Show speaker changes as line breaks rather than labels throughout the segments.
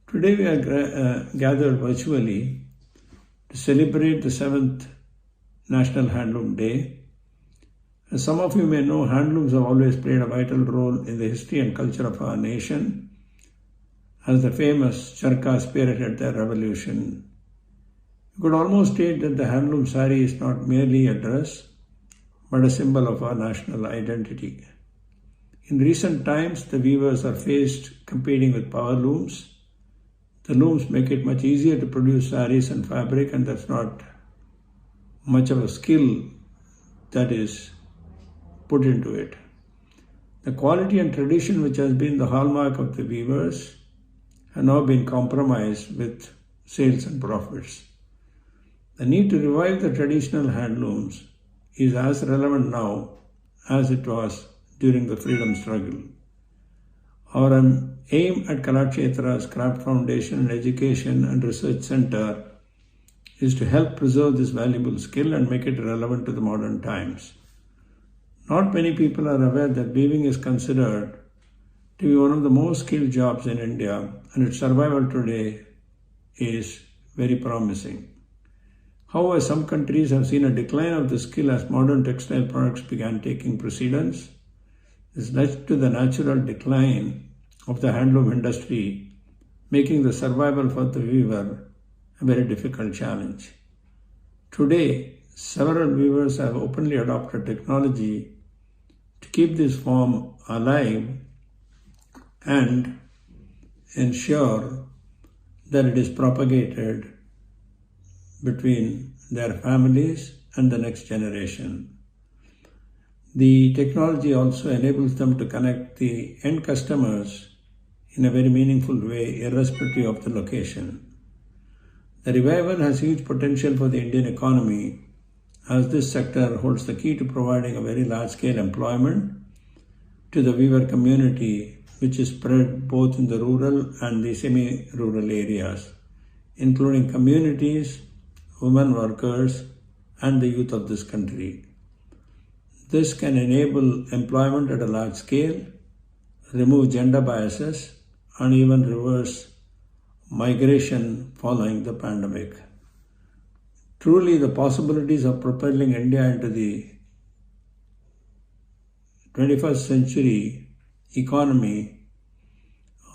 Today we are gathered virtually to celebrate the 7th National Handloom Day. As some of you may know, handlooms have always played a vital role in the history and culture of our nation, as the famous Charkha spearheaded their revolution. You could almost state that the handloom sari is not merely a dress, but a symbol of our national identity. In recent times, the weavers are faced competing with power looms. The looms make it much easier to produce saris and fabric, and that's not much of a skill that is put into it. The quality and tradition which has been the hallmark of the weavers have now been compromised with sales and profits. The need to revive the traditional handlooms is as relevant now as it was during the freedom struggle. Our aim at Kalakshetra's Craft Foundation and Education and Research Center is to help preserve this valuable skill and make it relevant to the modern times. Not many people are aware that weaving is considered to be one of the most skilled jobs in India, and its survival today is very promising. However, some countries have seen a decline of the skill as modern textile products began taking precedence. This led to the natural decline of the handloom industry, making the survival for the weaver a very difficult challenge. Today, several weavers have openly adopted technology to keep this form alive and ensure that it is propagated between their families and the next generation. The technology also enables them to connect the end customers in a very meaningful way, irrespective of the location. The revival has huge potential for the Indian economy, as this sector holds the key to providing a very large-scale employment to the weaver community, which is spread both in the rural and the semi-rural areas, including communities, women workers, and the youth of this country. This can enable employment at a large scale, remove gender biases, and even reverse migration following the pandemic. Truly, the possibilities of propelling India into the 21st century economy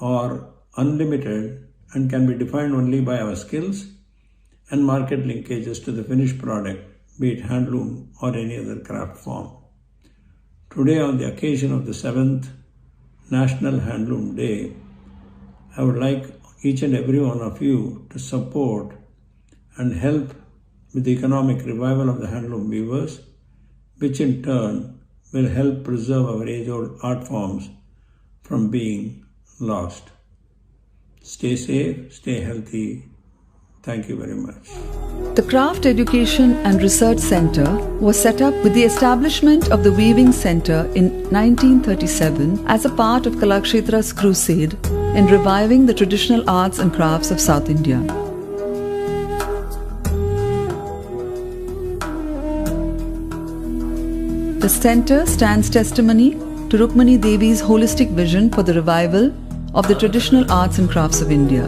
are unlimited and can be defined only by our skills and market linkages to the finished product, be it handloom or any other craft form. Today, on the occasion of the 7th National Handloom Day, I would like each and every one of you to support and help with the economic revival of the handloom weavers, which in turn will help preserve our age-old art forms from being lost. Stay safe, stay healthy. Thank you very much.
The Craft Education and Research Center was set up with the establishment of the Weaving Center in 1937 as a part of Kalakshetra's crusade in reviving the traditional arts and crafts of South India. The center stands testimony to Rukmani Devi's holistic vision for the revival of the traditional arts and crafts of India.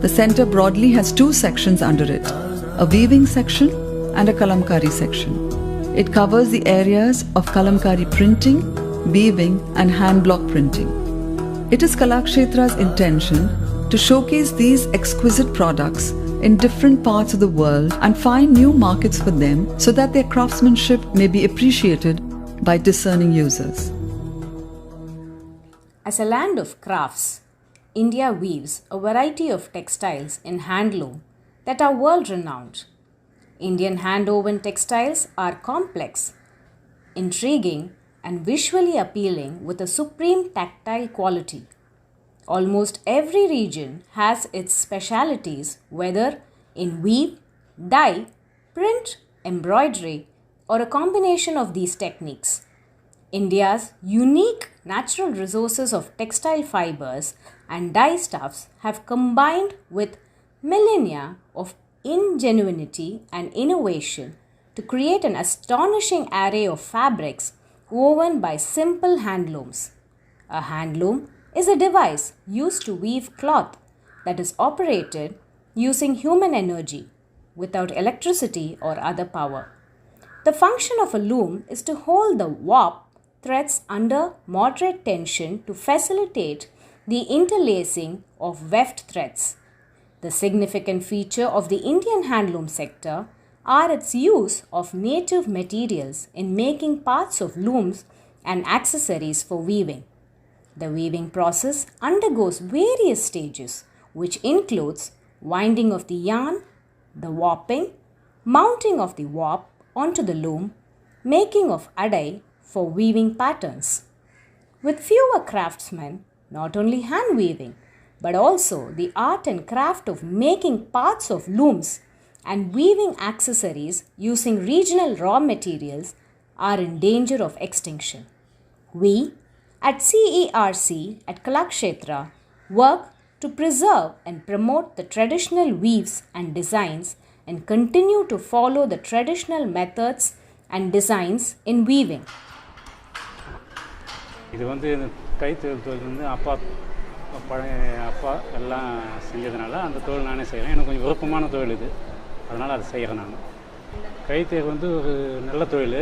The center broadly has two sections under it, a weaving section and a kalamkari section. It covers the areas of kalamkari printing, weaving and hand block printing. It is Kalakshetra's intention to showcase these exquisite products in different parts of the world and find new markets for them so that their craftsmanship may be appreciated by discerning users.
As a land of crafts, India weaves a variety of textiles in handloom that are world-renowned. Indian hand-woven textiles are complex, intriguing, and visually appealing with a supreme tactile quality. Almost every region has its specialities, whether in weave, dye, print, embroidery, or a combination of these techniques. India's unique natural resources of textile fibers and dye stuffs have combined with millennia of ingenuity and innovation to create an astonishing array of fabrics woven by simple handlooms. A handloom is a device used to weave cloth that is operated using human energy without electricity or other power. The function of a loom is to hold the warp threads under moderate tension to facilitate the interlacing of weft threads. The significant feature of the Indian handloom sector are its use of native materials in making parts of looms and accessories for weaving. The weaving process undergoes various stages, which includes winding of the yarn, the warping, mounting of the warp onto the loom, making of adai for weaving patterns. With fewer craftsmen, not only hand weaving, but also the art and craft of making parts of looms and weaving accessories using regional raw materials are in danger of extinction. We at CERC at Kalakshetra work to preserve and promote the traditional weaves and designs and continue to follow the traditional methods and designs in weaving.
இது கைத்தொழில் பழைய அப்பா எல்லாம் செஞ்சதுனால அந்த தொழில் நானே செய்கிறேன். எனக்கு கொஞ்சம் விருப்பமான தொழில் இது, அதனால் அதை செய்கிறேன். நான் கைத்தொழில் ஒரு நல்ல தொழில்.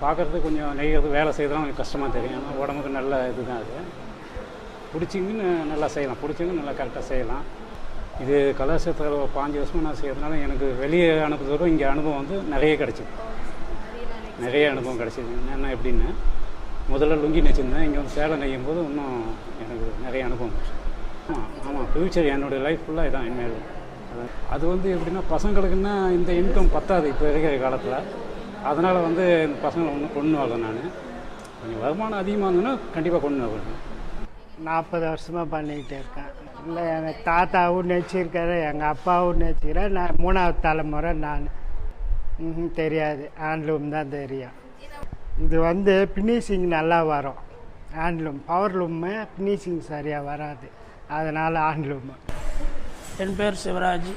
பார்க்குறதுக்கு கொஞ்சம் நெய்கிறது வேலை செய்யறதுலாம் கொஞ்சம் கஷ்டமாக தெரியும். ஆனால் உடம்புக்கு நல்ல இதுதான். அது பிடிச்சிங்கன்னு நல்லா செய்யலாம், பிடிச்சிங்கன்னு நல்லா கரெக்டாக செய்யலாம். இது கலாச்சாரத்தில் 5 வருஷமாக நான் செய்கிறதுனால எனக்கு வெளியே அனுப்புறதுக்கும் இங்கே அனுபவம் நிறைய கிடச்சிது. நிறைய அனுபவம் கிடச்சிது. என்ன எப்படின்னு முதல்ல லுங்கி நெச்சிருந்தேன், இங்கே சேலை நெய்யும் போது இன்னும் எனக்கு நிறைய அனுபவம். ஆமாம் ஃப்யூச்சர் என்னுடைய லைஃப் ஃபுல்லாக இதான் இனிமேல். அது எப்படின்னா பசங்களுக்குன்னா இந்த இன்கம் பத்தாது இப்போ இருக்கிற காலத்தில். அதனால் இந்த பசங்களை ஒன்றும் கொண்டு வரல. நான் கொஞ்சம் வருமானம் அதிகமாக இருந்ததுன்னா கண்டிப்பாக கொண்டு வரணும்.
40 வருஷமாக பண்ணிக்கிட்டே இருக்கேன். இல்லை எனக்கு தாத்தாவும் நெச்சிருக்காரு, எங்கள் அப்பாவும் நெச்சிக்கிறேன். நான் 3வது தலைமுறை. நான் தெரியாது, ஹேண்ட்லூம் தான் தெரியும். இது ஃபினிஷிங் நல்லா வரும். ஹேண்ட்லூம் பவர்லூமு ஃபினிஷிங் சரியாக வராது, அதனால் ஹேண்ட்லூமு.
என் பேர் சிவராஜ்,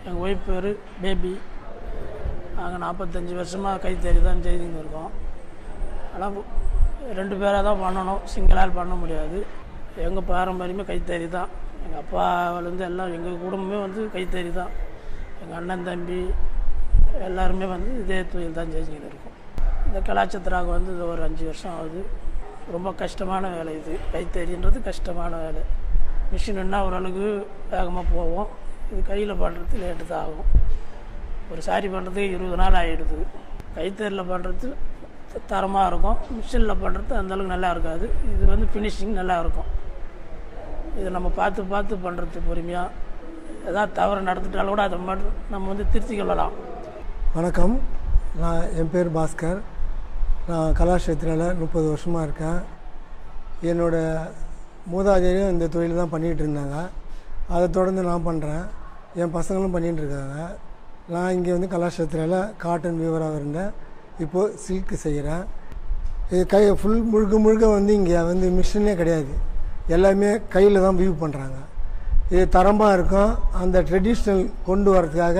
எங்கள் ஒய்ஃப் பேர் பேபி. நாங்கள் 45 வருஷமாக கைத்தறி தான் செய்துன்னு இருக்கோம். ஆனால் 2 பேராக தான் பண்ணணும், சிங்கிளால் பண்ண முடியாது. எங்கள் பாரம்பரியமே கைத்தறி தான். எங்கள் அப்பாவிலேருந்து எல்லாம் எங்கள் குடும்பமே கைத்தறி தான். எங்கள் அண்ணன் தம்பி எல்லாருமே இதே தொழில் தான் செஞ்சுக்கிட்டு இருக்கோம். இந்த கலாச்சாரத்துக்கு இது ஒரு 5 வருஷம் ஆகுது. ரொம்ப கஷ்டமான வேலை இது. கைத்தறின்றது கஷ்டமான வேலை. மிஷினுன்னா ஓரளவுக்கு வேகமாக போவோம். இது கையில் பண்ணுறது லேட்டு தான் ஆகும். ஒரு சாரி பண்ணுறதுக்கு 20 நாள் ஆகிடுது. கைத்தறியில் பண்ணுறது தரமாக இருக்கும், மிஷினில் பண்ணுறது அந்தளவுக்கு நல்லா இருக்காது. இது ஃபினிஷிங் நல்லா இருக்கும். இது நம்ம பார்த்து பார்த்து பண்ணுறது பொறுமையாக. ஏதாவது தவறு நடந்துட்டாலும் கூட அதை மட்டும் நம்ம திருத்திக்கொள்ளலாம்.
வணக்கம், என் பேர் பாஸ்கர். நான் கலாக்ஷேத்ராவில் 30 வருஷமாக இருக்கேன். என்னோடய மூதாதையரும் இந்த தொழில் தான் பண்ணிகிட்டு இருந்தாங்க. அதை தொடர்ந்து நான் பண்ணுறேன், என் பசங்களும் பண்ணிகிட்டு இருக்காங்க. நான் இங்கே கலாக்ஷேத்ராவில் காட்டன் வீவராக இருந்தேன். இப்போது சில்க்கு செய்கிறேன். இது முழுக்க முழுக்க இங்கே மிஷினே கிடையாது, எல்லாமே கையில் தான் வீவ் பண்ணுறாங்க. இது தரமாக இருக்கும். அந்த ட்ரெடிஷ்னல் கொண்டு வரதுக்காக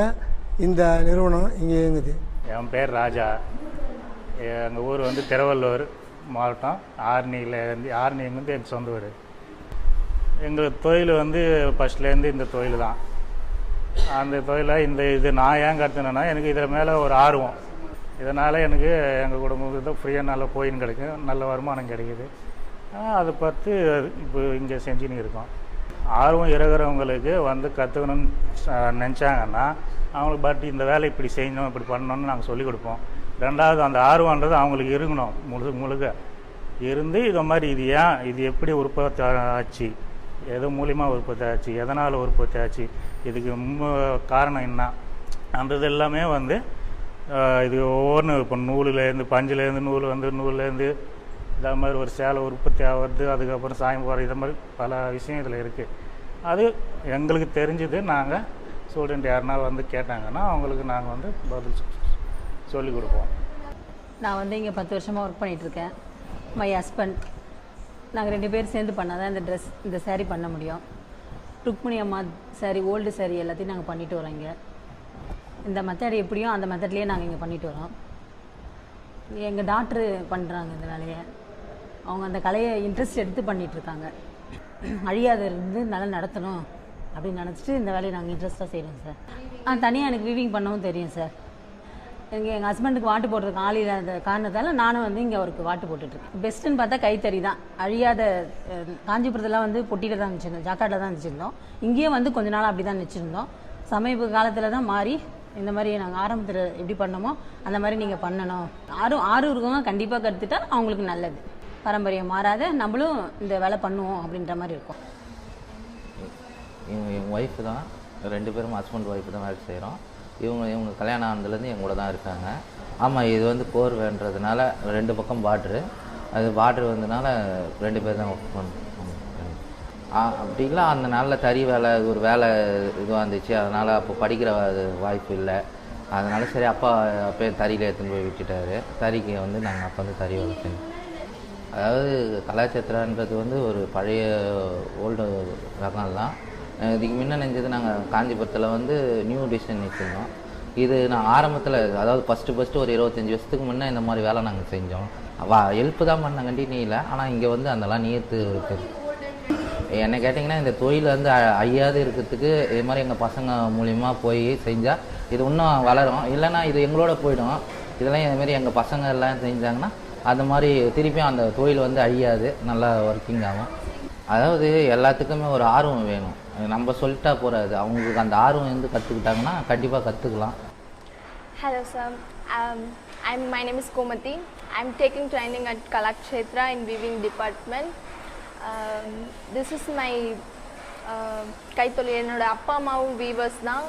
இந்த நிறுவனம் இங்கே இயங்குது.
என் பேர் ராஜா. எங்கள் ஊர் திருவள்ளூர் மாவட்டம், ஆர்னி எங்கள் சொந்த ஊர். எங்கள் தொழில் ஃபஸ்ட்லேருந்து இந்த தொழில் தான். அந்த தொழிலை இது நான் ஏன் கற்றுனேன்னா எனக்கு இதில் மேலே ஒரு ஆர்வம். இதனால் எனக்கு எங்கள் குடும்பத்துக்கு ஃப்ரீயாக நல்ல போயின்னு கிடைக்கும், நல்ல வருமானம் கிடைக்கிது. அதை பார்த்து இப்போ இங்கே செஞ்சுன்னு இருக்கோம். ஆர்வம் இருக்கிறவங்களுக்கு கற்றுக்கணும்னு நினச்சாங்கன்னா அவங்களுக்கு இந்த வேலை இப்படி செய்யணும், இப்படி பண்ணணும்னு நாங்கள் சொல்லிக் கொடுப்போம். ரெண்டாவது அந்த ஆர்வன்றது அவங்களுக்கு இருக்கணும், முழுக்க இருந்து இதை மாதிரி இது எப்படி உற்பத்தி ஆச்சு, எது மூலியமாக உற்பத்தி ஆச்சு, எதனால் உற்பத்தி ஆச்சு, இதுக்கு காரணம் என்ன அன்றது எல்லாமே இது ஒவ்வொன்று இப்போ நூலுலேருந்து பஞ்சுலேருந்து நூல்லேருந்து இதை மாதிரி ஒரு சேலை உற்பத்தி ஆகிறது, அதுக்கப்புறம் சாயம் போகிற இதை மாதிரி பல விஷயம் இதில் இருக்குது. அது எங்களுக்கு தெரிஞ்சது. நாங்கள் ஸ்டூடெண்ட் யாருனா கேட்டாங்கன்னா அவங்களுக்கு நாங்கள் பதில் சொல்லிக் கொடுப்போம்.
நான் இங்கே 10 வருஷமாக ஒர்க் பண்ணிகிட்ருக்கேன். மை ஹஸ்பண்ட், நாங்கள் 2 பேர் சேர்ந்து பண்ணால் தான் இந்த சேரீ பண்ண முடியும். ருக்மணி அம்மா சாரி, ஓல்டு சாரி எல்லாத்தையும் நாங்கள் பண்ணிட்டு வரோம். இங்கே இந்த மெத்தட் எப்படியோ அந்த மெத்தட்லேயே நாங்கள் இங்கே பண்ணிட்டு வரோம். எங்கள் டாக்டரு பண்ணுறாங்க இந்த வேலையை. அவங்க அந்த கலையை இன்ட்ரெஸ்ட் எடுத்து பண்ணிகிட்ருக்காங்க. அழியாத இருந்து நல்லா நடத்தணும் அப்படின்னு நினச்சிட்டு இந்த வேலையை நாங்கள் இன்ட்ரெஸ்ட்டாக செய்கிறோம் சார். தனியாக எனக்கு வீவிங் பண்ணவும் தெரியும் சார். எங்கள் ஹஸ்பண்டுக்கு வாட்டு போடுறதுக்கு ஆள் இல்லாத காரணத்தால் நானும் வந்து இங்கே அவருக்கு வாட்டு போட்டுட்ருக்கேன். பெஸ்ட்டுன்னு பார்த்தா கைத்தறி தான். அழியாத காஞ்சிபுரத்தெல்லாம் வந்து பொட்டியில் தான் வச்சுருந்தோம், ஜாக்காட்டில் தான் வச்சுருந்தோம். இங்கேயும் வந்து கொஞ்ச நாள் அப்படி தான் வச்சுருந்தோம். சமீப காலத்தில் தான் மாறி இந்த மாதிரி நாங்கள் ஆரம்பத்தில் எப்படி பண்ணோமோ அந்த மாதிரி நீங்கள் பண்ணணும். ஆர்வம் இருக்கவங்க கண்டிப்பாக கற்றுட்டா அவங்களுக்கு நல்லது. பாரம்பரியம் மாறாத நம்மளும் இந்த வேலை பண்ணுவோம் அப்படின்ற மாதிரி இருக்கும்.
என் ஒய்ஃபு தான், 2 பேரும் ஹஸ்பண்ட் ஒய்ஃபு தான் வேலை செய்கிறோம். இவங்க கல்யாணம் ஆனதுலேருந்து எங்க கூட தான் இருக்காங்க. ஆமாம், இது வந்து கோர்வேன்றதுனால 2 பக்கம் பார்ட்ரு, அது பார்ட்ரு வந்ததுனால 2 பேர் தான் ஒர்க் பண்ணுறோம். அப்படி இல்லை, அந்த நாளில் தறி வேலை ஒரு வேலை இதுவாக இருந்துச்சு. அதனால் அப்போ படிக்கிற வாய்ப்பு இல்லை. அதனால சரி அப்பா அப்போயே தறியில் எடுத்துன்னு போய் விட்டுட்டார். தறிக்கு வந்து நாங்கள் அப்போ வந்து தறி வேலை செஞ்சோம். அதாவது கலாச்சத்திரான்றது வந்து ஒரு பழைய ஓல்டு ரகம் தான். இதுக்கு முன்ன நெஞ்சது நாங்கள் காஞ்சிபுரத்தில் வந்து நியூ டிசைன் வச்சுருந்தோம். இது நான் ஆரம்பத்தில், அதாவது ஃபஸ்ட்டு ஒரு 25 வருஷத்துக்கு முன்னே இந்த மாதிரி வேலை நாங்கள் செஞ்சோம். ஹெல்ப்பு தான் பண்ண கண்டினியூ இல்லை. ஆனால் இங்கே வந்து அதெல்லாம் நியத்து இருக்குது. என்னை கேட்டிங்கன்னா இந்த தொழில் வந்து அழியாது இருக்கிறதுக்கு இது மாதிரி எங்கள் பசங்க மூலிமா போய் செஞ்சால் இது இன்னும் வளரும். இல்லைன்னா இது எங்களோட போயிடும். இதெல்லாம் இதுமாரி எங்கள் பசங்க எல்லாம் செஞ்சாங்கன்னா அந்த மாதிரி திருப்பியும் அந்த தொழில் வந்து அழியாது, நல்லா ஒர்க்கிங் ஆகும். அதாவது எல்லாத்துக்குமே ஒரு ஆர்வம் வேணும். நம்ம சொல்லிட்டா போகாது, அவங்களுக்கு அந்த ஆர்வம் வந்து கற்றுக்கிட்டாங்கன்னா கண்டிப்பாக கற்றுக்கலாம்.
Hello sir, my name is Komati. I'm taking training at Kalakshetra in weaving department. This is my கைத்தொழில். என்னோட அப்பா அம்மாவும் வீவர்ஸ் தான்.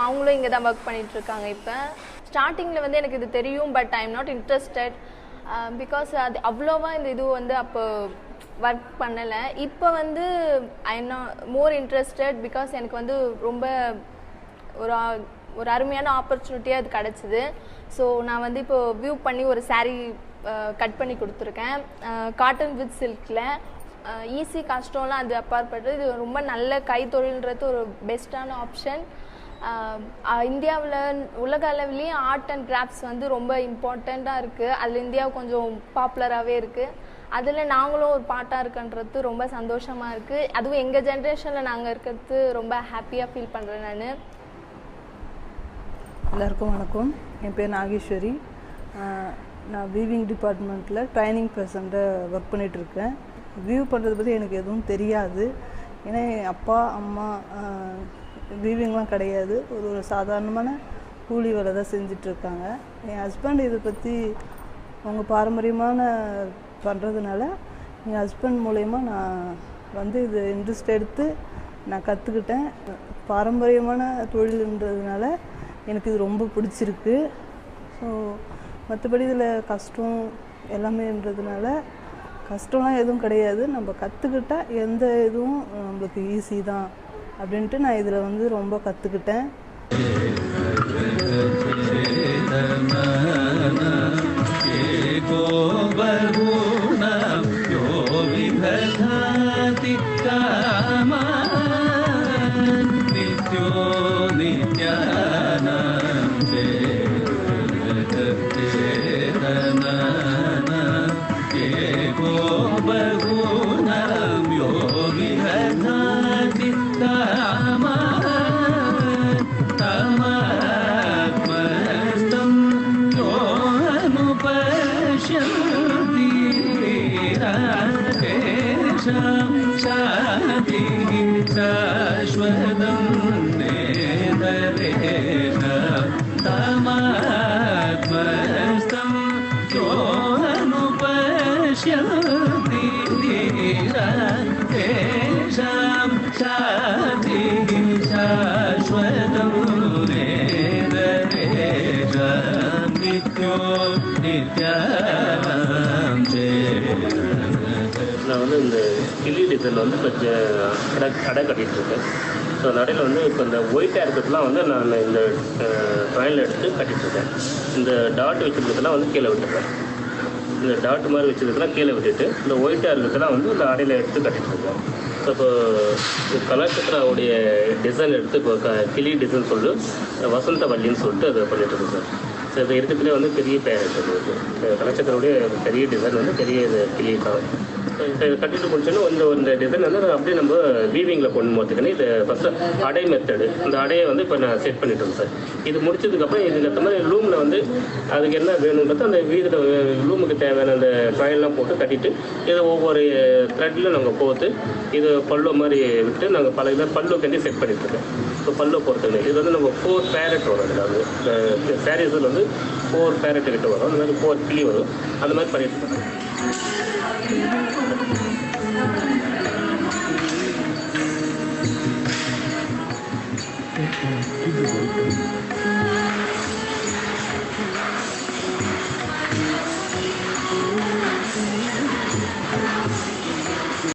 அவங்களும் இங்கே தான் ஒர்க் பண்ணிகிட்ருக்காங்க. இப்போ ஸ்டார்டிங்கில் வந்து எனக்கு இது தெரியும், but I am not interested because அது அவ்வளோவா இந்த இது வந்து அப்போ ஒர்க் பண்ணலை. இப்போ வந்து I am more interested because எனக்கு வந்து ரொம்ப ஒரு அருமையான ஆப்பர்ச்சுனிட்டியாக அது கிடச்சிது. ஸோ நான் வந்து இப்போ வியூ பண்ணி ஒரு saree கட் பண்ணி கொடுத்துருக்கேன், காட்டன் வித் சில்கில். ஈஸி கஷ்டம்லாம் அது அப்பாற்பட்டது. இது ரொம்ப நல்ல கைத்தொழில்ன்றது ஒரு பெஸ்ட்டான ஆப்ஷன். இந்தியாவில் உலக அளவுலேயும் ஆர்ட் அண்ட் கிராஃப்ட்ஸ் வந்து ரொம்ப இம்பார்ட்டண்ட்டாக இருக்குது. அதில் இந்தியா கொஞ்சம் பாப்புலராகவே இருக்குது. அதில் நாங்களும் ஒரு பார்ட்டாக இருக்குன்றது ரொம்ப சந்தோஷமாக இருக்குது. அதுவும் எங்கள் ஜென்ரேஷனில் நாங்கள் இருக்கிறது ரொம்ப ஹாப்பியாக ஃபீல் பண்ணுறேன்.
எல்லாருக்கும் வணக்கம். என் பேர் நாகேஸ்வரி. நான் வீவிங் டிபார்ட்மெண்ட்டில் ட்ரைனிங் பர்சன்ட்டாக ஒர்க் பண்ணிகிட்ருக்கேன். வியூ பண்ணுறது பற்றி எனக்கு எதுவும் தெரியாது. ஏன்னா என் அப்பா அம்மா வீவிங்லாம் கிடையாது. ஒரு சாதாரணமான கூலி வேலை தான் செஞ்சிட்ருக்காங்க. என் ஹஸ்பண்ட் இதை பற்றி அவங்க பாரம்பரியமான பண்ணுறதுனால என் ஹஸ்பண்ட் மூலயமா நான் வந்து இது இன்ட்ரெஸ்ட் எடுத்து நான் கற்றுக்கிட்டேன். பாரம்பரியமான தொழில்ன்றதுனால எனக்கு இது ரொம்ப பிடிச்சிருக்கு. ஸோ மற்றபடி இதில் கஷ்டம் எல்லாமேன்றதுனால கஷ்டம்லாம் எதுவும் கிடையாது. நம்ம கற்றுக்கிட்டா எந்த இதுவும் நம்மளுக்கு ஈஸி தான் அப்படின்ட்டு நான் இதில் வந்து ரொம்ப கற்றுக்கிட்டேன்.
நான் வந்து இந்த கிளி டிசைன் வந்து கொஞ்சம் கடை கட்டிகிட்ருக்கேன். ஸோ அந்த இடையில வந்து இப்போ இந்த ஒயிட்டாக இருக்கிறதுலாம் வந்து நான் இந்த ட்ராயினில் எடுத்து கட்டிகிட்ருக்கேன். இந்த டாட் வச்சுருக்கிறதுலாம் வந்து கீழே விட்டுருக்கேன். இந்த டாட் மாதிரி வச்சுருக்கிறதுலாம் கீழே விட்டுட்டு இந்த ஒயிட்டாக இருக்கிறதுலாம் வந்து இந்த அடையில் எடுத்து கட்டிகிட்ருக்கேன். ஸோ இப்போ கலாச்சத்திராவுடைய டிசைன் எடுத்து இப்போ கிளி டிசைன் சொல்லிட்டு வசந்தவல்லின்னு சொல்லிட்டு அதை பண்ணிகிட்ருக்கேன் சார். ஸோ இது இருக்கிறதுலே வந்து பெரிய பேர் இருக்குது. கலாச்சத்திராவுடைய பெரிய டிசைன் வந்து பெரிய கிளி தான். இதை கட்டிட்டு முடிச்சோன்னா இந்த டிசைன் வந்து அப்படியே நம்ம வீவிங்கில் கொண்டு போகிறதுக்குன்னு இது ஃபஸ்ட்டு அடை மெத்தடு. இந்த அடையை வந்து இப்போ நான் செட் பண்ணிட்டோம் சார். இது முடிச்சதுக்கப்புறம் இதுக்கு ஏற்ற மாதிரி லூமில் வந்து அதுக்கு என்ன வேணுன்றது அந்த லூமுக்கு தேவையான அந்த ட்ராயெல்லாம் போட்டு கட்டிட்டு இதை ஒவ்வொரு த்ரெட்டில் நாங்கள் போட்டு இது பல்லு மாதிரி விட்டு நாங்கள் பல இதில் பல்லு கட்டி செட் பண்ணிட்டுருக்கோம். ஸோ பல்லு போகிறதுக்கு இது வந்து நம்ம 4 பேரட் வரும். அதில் வந்து இந்த சாரீஸில் வந்து 4 பேரட் கிட்ட வரும். அந்த மாதிரி 4 கிளி வரும். அந்த மாதிரி பண்ணிட்டு இருக்கோம்.